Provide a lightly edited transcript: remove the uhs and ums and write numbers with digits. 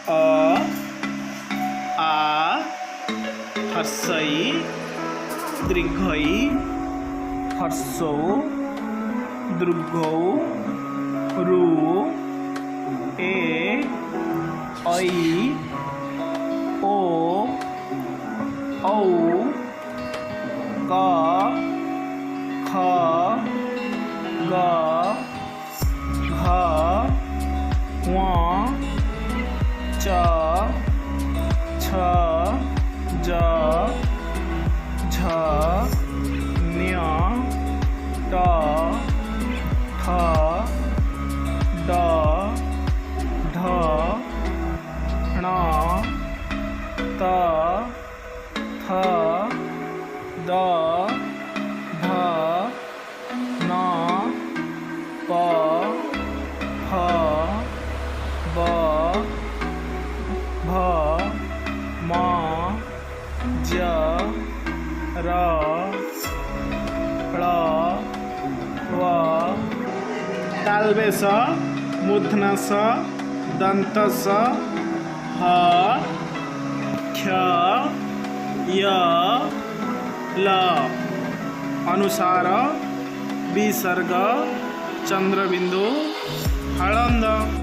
अ आ हर्षई दीर्घई हर्षौ दीर्घौ रु ए ऐ ओ औ क ख ग घ ङ च छ ज झ ञ ट ठ ड ढ ण त थ द ध न प फ ब भ म ज र ळ व तालव्य स मूर्धन्य स दंत स ह ख् य ल अनुसार विसर्ग चंद्रबिंदु हलंद।